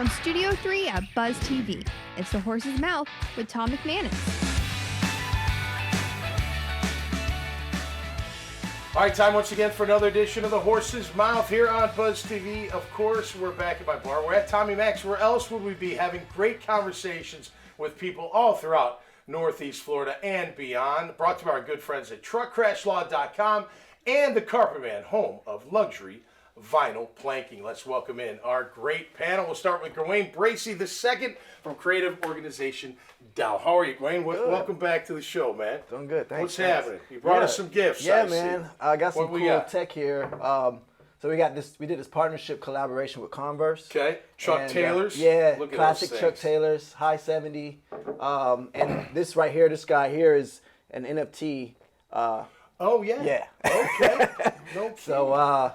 From Studio 3 at Buzz TV, it's The Horse's Mouth with Tom McManus. All right, time once again for another edition of The Horse's Mouth here on Buzz TV. Of course, we're back at my bar. We're at Tommy Mac's. Where else would we be having great conversations with people all throughout Northeast Florida and beyond? Brought to you by our good friends at TruckCrashLaw.com and the Carpet Man, home of luxury vinyl planking. Let's welcome in our great panel. We'll start with Gawain Bracy II from creative organization Dow. How are you, Gawain? Welcome back to the show, man. Doing good, thanks. What's happening? You brought us some gifts. Yeah, I man. see. I got some What we cool got? tech here. So we got this. We did this partnership collaboration with Converse. Okay. Chuck Taylors. Yeah, Look at classic those Chuck things. Taylors, high 70. And this right here, this guy here is an NFT. Oh, yeah. Yeah. Okay. No kidding. So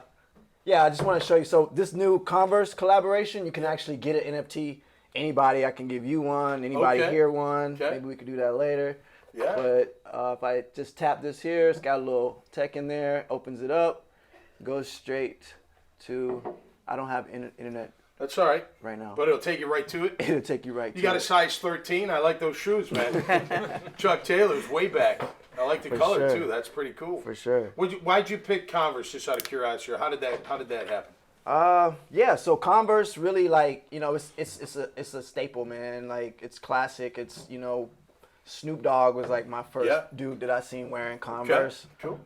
yeah, I just want to show you. So this new Converse collaboration, you can actually get an NFT. Anybody, I can give you one. Anybody Okay. here one. Okay. Maybe we could do that later. Yeah. But if I just tap this here, it's got a little tech in there. Opens it up, goes straight to. I don't have internet That's all right. right now. But it'll take you right to it. It'll take you right to You got a it. size 13. I like those shoes, man. Chuck Taylor's way back. I like the For color, sure. too. That's pretty cool. For sure. Why'd you pick Converse, just out of curiosity? Or how did that happen? Yeah, so Converse really, like, you know, it's a staple, man. Like, it's classic. It's, you know, Snoop Dogg was like my first dude that I seen wearing Converse. Cool.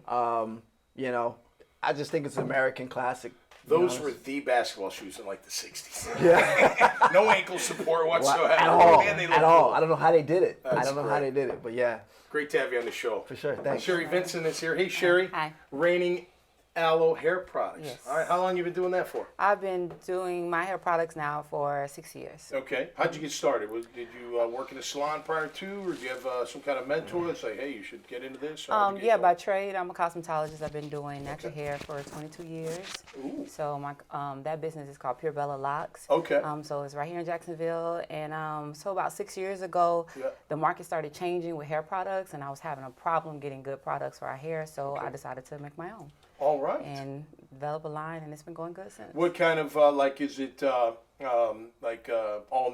You know, I just think it's an American classic. Those were the basketball shoes in like the 60s. Yeah. No ankle support whatsoever. At all. Man, they look At all. cool. I don't know how they did it. I That's don't know how great. they did it, but yeah, Great to have you on the show. for sure. Thanks. Sherri Vinson is here. Hey, Sherri. Hi. Reigning Aloe hair products. Yes. All right. How long you been doing that for? I've been doing my hair products now for 6 years. Okay. How'd you get started? Did you work in a salon prior to, or do you have some kind of mentor that's like, hey, you should get into this? Or how'd you get Yeah, going? by trade, I'm a cosmetologist. I've been doing natural hair for 22 years. Ooh. So my that business is called Pure Bella Locks. Okay. So it's right here in Jacksonville. And so about 6 years ago, the market started changing with hair products, and I was having a problem getting good products for our hair. So I decided to make my own All right. and develop a line, and it's been going good since. What kind of is it all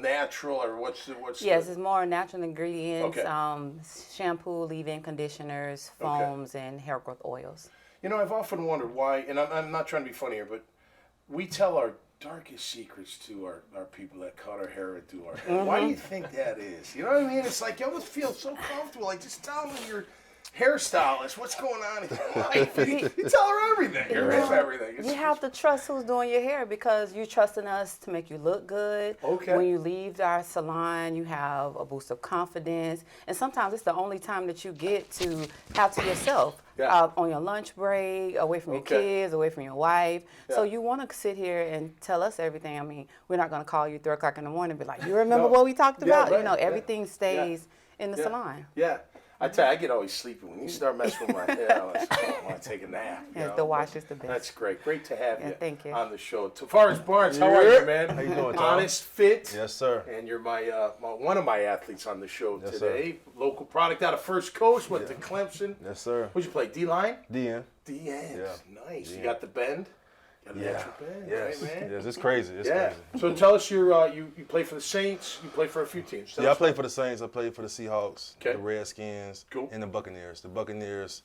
natural, or what's Yes, it's more natural ingredients, Okay. shampoo, leave-in conditioners, foams, and hair growth oils. You know, I've often wondered why, and I'm not trying to be funny here, but we tell our darkest secrets to our people that cut our hair and do our hair. Why do you think that is? You know what I mean? It's like you almost feel so comfortable. Like, just tell me your hairstylist what's going on in your life. You tell her everything. You're everything. You have to trust who's doing your hair because you're trusting us to make you look good. Okay. When you leave our salon, you have a boost of confidence. And sometimes it's the only time that you get to have to yourself. Yeah. On your lunch break, away from your Okay. kids, away from your wife. So Yeah. you want to sit here and tell us everything. I mean, we're not going to call you 3 o'clock in the morning and be like, you remember No. what we talked Yeah, about? right. You know, Yeah. everything stays in the Yeah. salon. Yeah. I tell you, I get always sleepy when you start messing with my hair. I want to take a nap. you And know? the wash is the best. That's great. Great to have Yeah, you, thank you. on the show. Tavaris Barnes, how are you, man? How you doing, Tom? Honest, fit. Yes, sir. And you're my one of my athletes on the show Yes, today. Local product out of First Coast, went to Clemson. Yes, sir. What'd you play? D-line? DN. D-end. Yeah. Nice. You DN. got the bend? Got a Yeah. natural bend, Yes. right, man? Yes, it's crazy. It's Yeah. crazy. So tell us, you play for the Saints. You play for a few teams. Tell Yeah, I us- played for the Saints. I played for the Seahawks, Okay. the Redskins, Cool. and the Buccaneers. The Buccaneers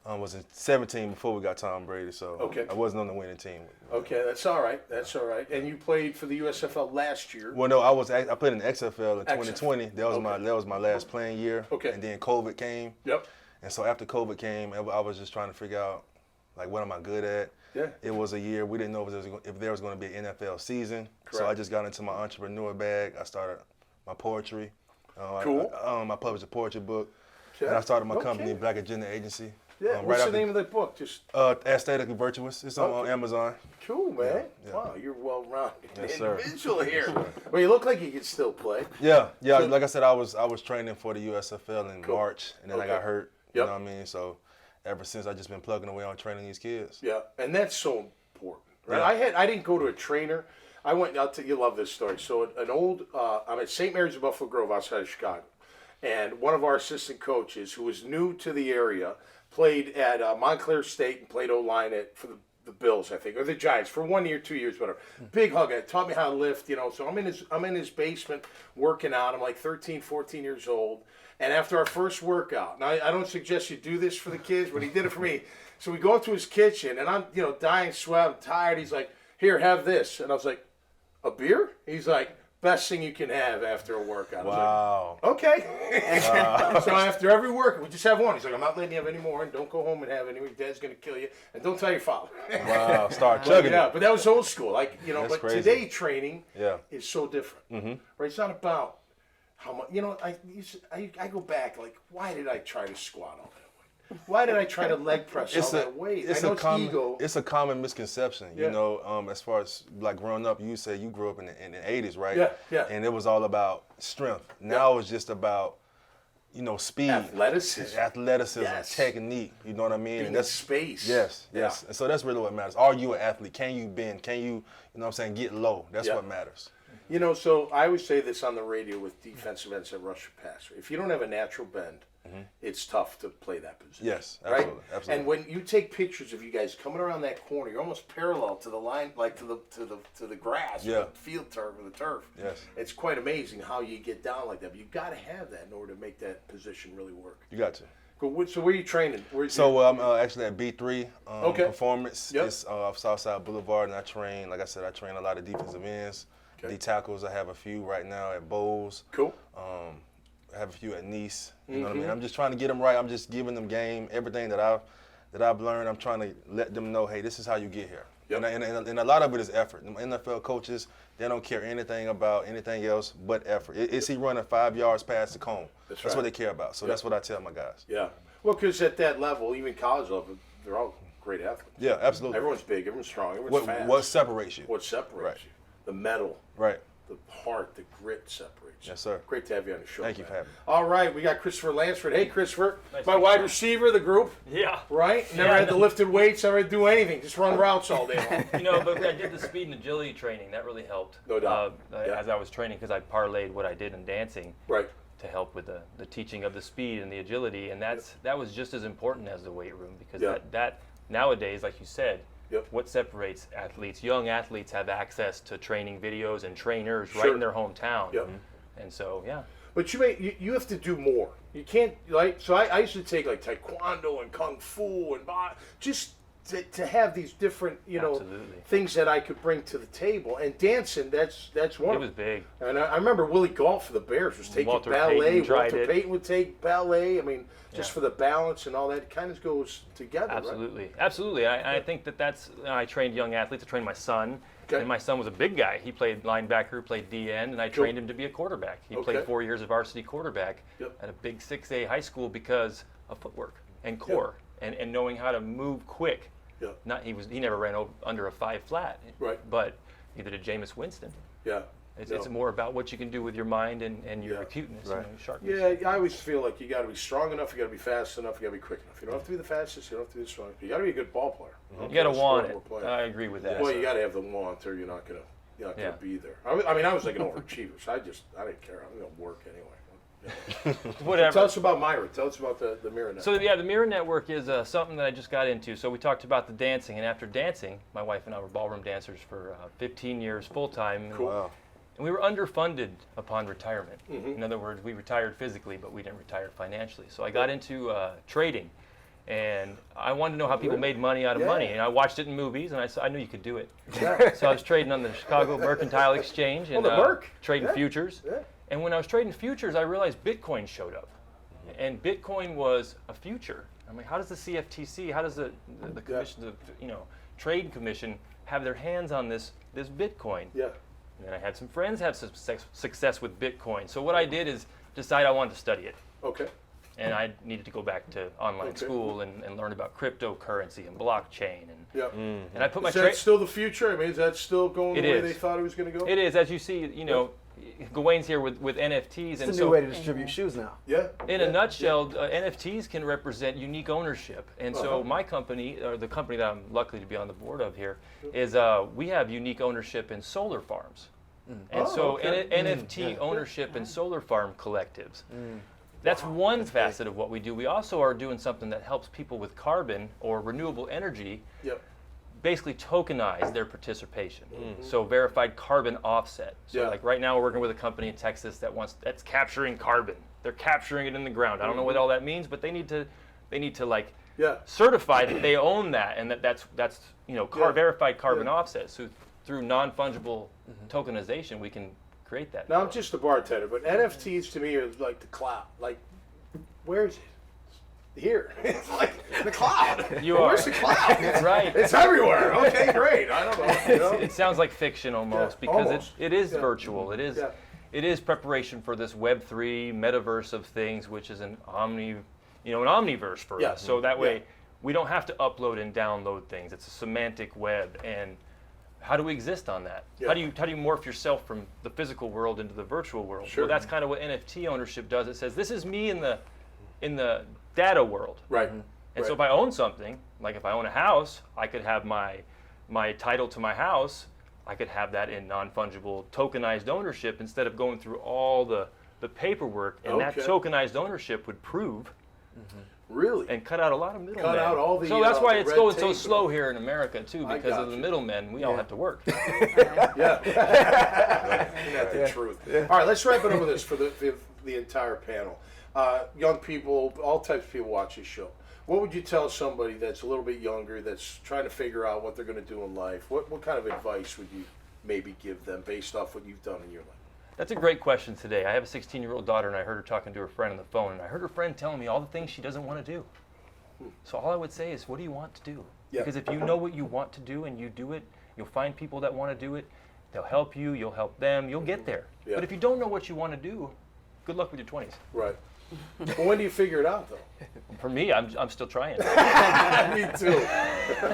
was in 17 before we got Tom Brady, so Okay. I wasn't on the winning team. Okay, that's all right. That's all right. And you played for the USFL last year. Well, no, I played in the XFL in 2020. That was Okay. my my last playing year. Okay. And then COVID came, Yep. and so after COVID came, I was just trying to figure out, like, what am I good at? Yeah. It was a year we didn't know if there was going to be an NFL season. So Correct. I just got into my entrepreneur bag. I started my poetry. Cool. I published a poetry book. Okay. And I started my Okay. company, Black Agenda Agency. Yeah. What's the name of that book? Just Aesthetically Virtuous. It's on Okay. Amazon. cool, man. Yeah. Wow, you're well-rounded Yes, sir. individual here. Well, you look like you can still play. Yeah. So- Like I said, I was training for the USFL in Cool. March, and then I Okay. got hurt. Yep. You know what I mean? So ever since, I just been plugging away on training these kids. Yeah, and that's so important. Right? Yeah. I didn't go to a trainer. I went. You love this story. So I'm at St. Mary's of Buffalo Grove outside of Chicago, and one of our assistant coaches who was new to the area played at Montclair State and played O-line for the the Bills, I think, or the Giants for 1 year, 2 years, whatever. Big hug. It taught me how to lift, you know. So I'm in his basement working out. I'm like 13, 14 years old. And after our first workout, now I don't suggest you do this for the kids, but he did it for me. So we go up to his kitchen, and I'm, you know, dying sweat. I'm tired. He's like, "Here, have this." And I was like, "A beer?" He's like, "Best thing you can have after a workout." Wow. I was like, okay. Wow. So after every workout, we just have one. He's like, "I'm not letting you have any more, and don't go home and have any. Your dad's gonna kill you, and don't tell your father." Wow. Start chugging. Yeah, but that was old school. Like, you know, That's but crazy. today training Yeah. is so different. Mm-hmm. Right? It's not about how much. You know, I go back. Like, why did I try to squat all that way? Why did I try to leg press all that weight? I know it's ego. It's a common misconception, you know, as far as like growing up. You say you grew up in the 80s, right? Yeah, yeah. And it was all about strength. Now it's just about, you know, speed, athleticism, yes. Technique. You know what I mean? Being and that's space. Yes, yes. And so that's really what matters. Are you an athlete? Can you bend? Can you know what I'm saying, get low? That's what matters. You know, so I always say this on the radio with defensive ends that rush or passer. If you don't have a natural bend, it's tough to play that position. Yes, absolutely, right? absolutely. And when you take pictures of you guys coming around that corner, you're almost parallel to the line, like to the grass, or the field turf, or the turf. Yes. It's quite amazing how you get down like that. But you've got to have that in order to make that position really work. You got to. Cool. So where are you training? I'm actually at B3 Okay. Performance. Yep. It's off Southside Boulevard, and I train, like I said, I train a lot of defensive ends. Okay. D tackles, I have a few right now at Bowles. Cool. I have a few at Nice. You know what I mean? I'm just trying to get them right. I'm just giving them game, everything that I've learned. I'm trying to let them know, hey, this is how you get here. Yep. And a lot of it is effort. The NFL coaches, they don't care anything about anything else but effort. Is he running 5 yards past the cone? That's right. what they care about. So that's what I tell my guys. Yeah. Well, because at that level, even college level, they're all great athletes. Yeah, absolutely. Everyone's big, everyone's strong, everyone's fast. What separates you? What separates you? The metal. Right. The heart, the grit separates you. Yes, sir. Great to have you on the show. Thank you for having me. All right, we got Christopher Lansford. Hey, Christopher. Nice My wide receiver of the group. Yeah. Right? Never had to lift weights, never had to do anything. Just run routes all day long. You know, but I did the speed and agility training. That really helped. No doubt. As I was training, because I parlayed what I did in dancing. Right. To help with the teaching of the speed and the agility, and that was just as important as the weight room, because that nowadays, like you said, what separates athletes, young athletes have access to training videos and trainers right in their hometown. And so But you have to do more. You can't, like, so I used to take like taekwondo and kung fu and just to have these different, you know, things that I could bring to the table. And dancing, that's one. It was big. And I remember Willie Golf for the Bears was taking Walter ballet. Payton Payton would take ballet. I mean, just for the balance and all that, it kind of goes together. Absolutely, right? absolutely. I think that's. I trained young athletes. I trained my son, and my son was a big guy. He played linebacker, played D end, and I trained him to be a quarterback. He played 4 years of varsity quarterback at a big 6A high school because of footwork and core and knowing how to move quick. He never ran under a 5 flat. Right. But neither did Jameis Winston. Yeah. It's more about what you can do with your mind and your acuteness and your sharpness. Yeah, I always feel like you got to be strong enough, you got to be fast enough, you got to be quick enough. You don't have to be the fastest, you don't have to be the strongest. You got to be a good ball player. You got to want it. I agree with that. Well, you got to have the want, or you're not gonna be there. I mean, I was like an overachiever, so I didn't care. I'm gonna work anyway. Whatever. Tell us about Myra. Tell us about the Mirror Network. So the Mirror Network is something that I just got into. So we talked about the dancing, and after dancing, my wife and I were ballroom dancers for 15 years full time. Cool. Wow. And we were underfunded upon retirement. In other words, we retired physically, but we didn't retire financially. So I got into trading, and I wanted to know how people made money out of money. And I watched it in movies, and I knew you could do it. So I was trading on the Chicago Mercantile Exchange and trading futures. And when I was trading futures, I realized Bitcoin showed up. And Bitcoin was a future. I mean, how does the CFTC, how does the commission, trade commission have their hands on this Bitcoin? Yeah. And I had some friends have some success with Bitcoin. So what I did is decide I wanted to study it. Okay. And I needed to go back to online school and learn about cryptocurrency and blockchain. And I put my Is that still the future? I mean, is that still going the way they thought it was going to go? It is. As you see, Gawain's here with NFTs. It's a new way to distribute shoes now. Yeah. In a nutshell, NFTs can represent unique ownership. And so my company, or the company that I'm lucky to be on the board of here, is we have unique ownership in solar farms. And NFT ownership in solar farm collectives. That's one facet of what we do. We also are doing something that helps people with carbon or renewable energy basically tokenize their participation. So verified carbon offset. So like right now we're working with a company in Texas that's capturing carbon. They're capturing it in the ground. I don't know what all that means, but they need to like certify that they own that and that's verified carbon offset. So through non-fungible tokenization, we can create that. Now I'm just a bartender, but NFTs to me are like the cloud. Like, where is it? Here. It's like the cloud. Where's the cloud? Right. It's everywhere. Okay, great. I don't know. You know? It sounds like fiction almost because almost. it is virtual. It is preparation for this Web3 metaverse of things, which is an omniverse for us. So that way we don't have to upload and download things. It's a semantic web. And how do we exist on that? How do you morph yourself from the physical world into the virtual world? Well, that's kind of what NFT ownership does. It says this is me in the data world. Right. And so if I own something, like if I own a house, I could have my title to my house, I could have that in non-fungible tokenized ownership instead of going through all the paperwork. And that tokenized ownership would prove Really? and cut out a lot of middlemen. Cut out all the So that's why the it's red going so tape slow here in America too, because of the middlemen. We all have to work. Isn't that the truth? All right, let's wrap it up with this for the entire panel. Young people, all types of people watch this show. What would you tell somebody that's a little bit younger, that's trying to figure out what they're going to do in life? What kind of advice would you maybe give them based off what you've done in your life? That's a great question today. I have a 16-year-old daughter, and I heard her talking to her friend on the phone, and I heard her friend telling me all the things she doesn't want to do. So all I would say is, what do you want to do? Because if you know what you want to do and you do it, you'll find people that want to do it. They'll help you. You'll help them. You'll get there. But if you don't know what you want to do, good luck with your 20s. Right. Well, when do you figure it out, though? For me, I'm still trying. Me too.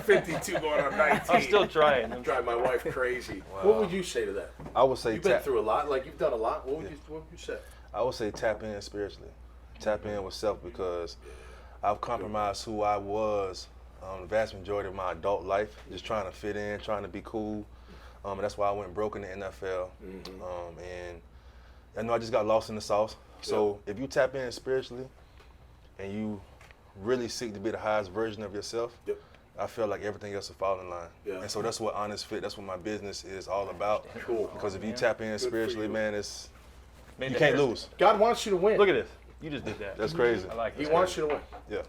52 going on 19. I'm still trying. I'm driving my wife crazy. Wow. What would you say to that? I would say you've been through a lot. Like, you've done a lot. What would you say? I would say tap in spiritually. Tap in with self, because I've compromised who I was the vast majority of my adult life, just trying to fit in, trying to be cool. And that's why I went broke in the NFL. And I know I just got lost in the sauce. So if you tap in spiritually and you really seek to be the highest version of yourself, I feel like everything else will fall in line. And so that's what Honest Fit, that's what my business is all about. Cool. Because if you tap in spiritually, man, you can't lose. God wants you to win. Look at this. You just did that. That's crazy. I like it. He wants you to win. Yeah.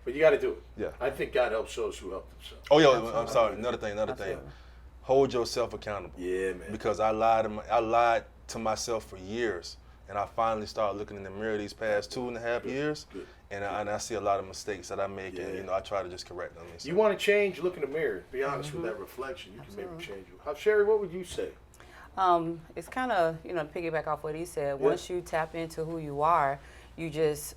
But you got to do it. Yeah. I think God helps those who help themselves. Oh, yeah, I'm sorry. Another thing. Hold yourself accountable. Yeah, man. Because I lied to myself for years. And I finally started looking in the mirror these past 2.5 years, and I see a lot of mistakes that I make, and I try to just correct them. So. You want to change? Look in the mirror. Be honest with that reflection. You can maybe change it. Sherri, what would you say? It's kind of, to piggyback off what he said. Once you tap into who you are, you just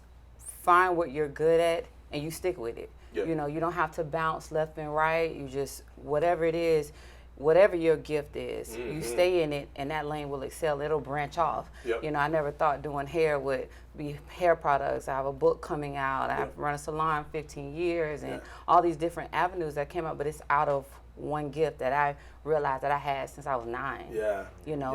find what you're good at and you stick with it. You don't have to bounce left and right. You just, whatever it is, whatever your gift is, you stay in it, and that lane will excel. It'll branch off. I never thought doing hair would be hair products. I have a book coming out. I've run a salon 15 years, and all these different avenues that came up, but it's out of one gift that I realized that I had since I was 9.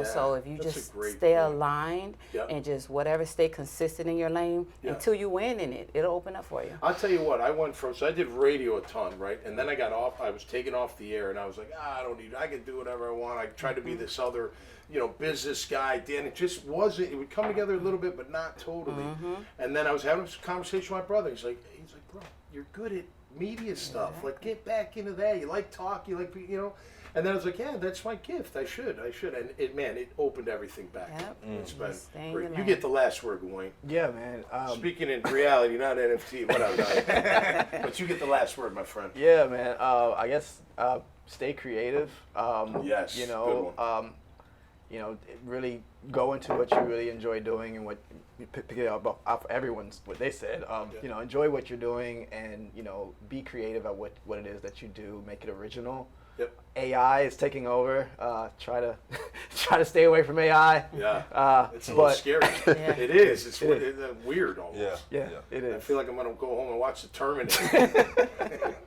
So if you just stay aligned and just stay consistent in your lane until you win in it, it'll open up for you. I'll tell you what, so I did radio a ton, right? And then I was taken off the air, and I was like, I can do whatever I want. I tried to be this other, business guy. Dan, it just wasn't, it would come together a little bit, but not totally. And then I was having a conversation with my brother. He's like, bro, you're good at media stuff. Like, get back into that. You like talk, you like, And then I was like, yeah, that's my gift. I should. And it opened everything back. It's been great. You get the last word, Gawain. Yeah, man. Speaking in reality, not NFT, whatever. But you get the last word, my friend. Yeah, man. I guess stay creative. Yes. Good one. Really go into what you really enjoy doing and what you pick it up off everyone's what they said. Enjoy what you're doing and be creative at what it is that you do. Make it original. AI is taking over. Try to stay away from AI. It's a little scary. It is. It's weird almost. Yeah, it is. I feel like I'm gonna go home and watch The Terminator.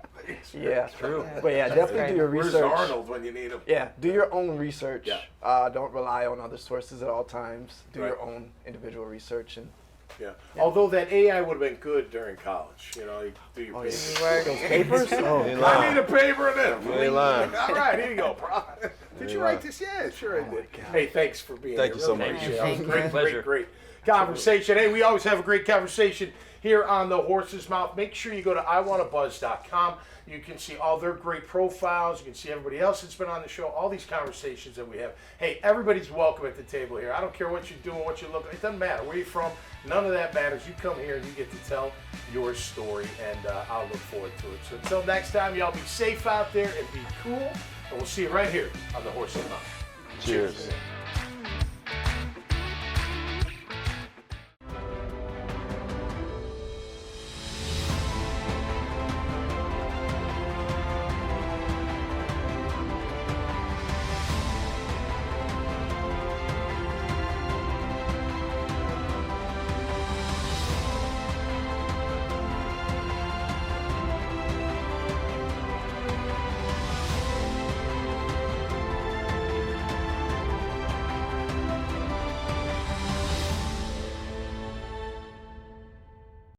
Yeah, true. But definitely do your research. Where's Arnold when you need him? Yeah, do your own research. Don't rely on other sources at all times. Do your own individual research and Yeah. Although that AI would have been good during college. You know, you do your Papers? Oh, I need a paper and then. You ain't lying. All right, here you go, bro. Did you write this? Yeah, sure I did. Hey, thanks for being Thank here. you so Really much. appreciate it. Great, Pleasure. great conversation. Hey, we always have a great conversation here on The Horse's Mouth. Make sure you go to iwantabuzz.com. You can see all their great profiles. You can see everybody else that's been on the show, all these conversations that we have. Hey, everybody's welcome at the table here. I don't care what you're doing, what you're looking. It doesn't matter where you're from. None of that matters. You come here and you get to tell your story, and I'll look forward to it. So until next time, y'all be safe out there and be cool. And we'll see you right here on The Horse's Mouth. Cheers.